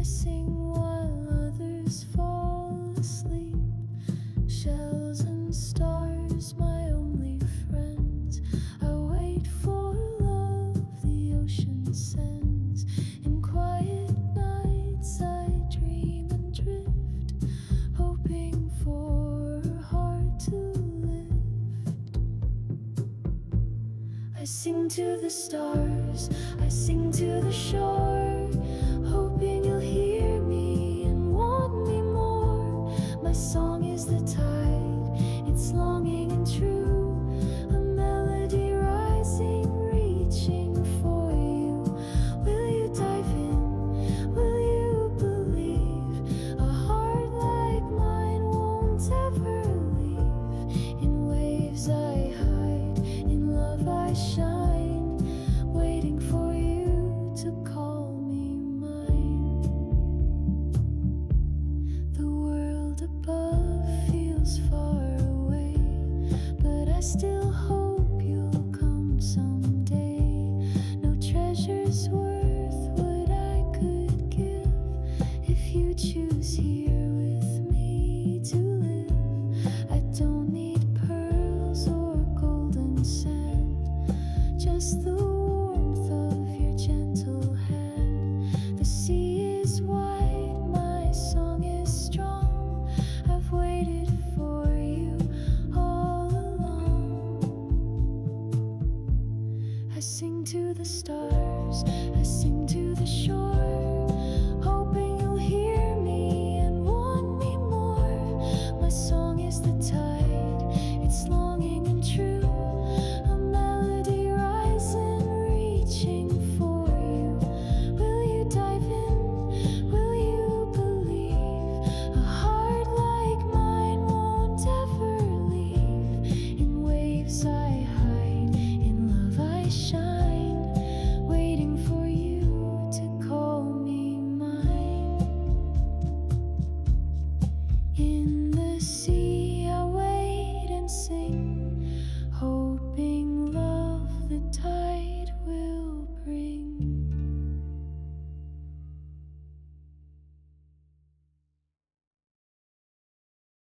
I sing while others fall asleep. Shells and stars, my only friends. I wait for love the ocean sends. In quiet nights I dream and drift, hoping for a heart to lift. I sing to the stars, I sing to the shore, hoping you'll hear me and want me more. My song is the tide, it's longing and true, a melody rising, reaching for you. Will you dive in? Will you believe? A heart like mine won't ever leave. In waves I hide, in love I shine, waiting for you to call me mine. The world above feels far away, but I still hope you'll come someday. No treasure's worth what I could give if you choose here with me to live. I don't need pearls or golden sand, just the warmth of your gentle hand. The sea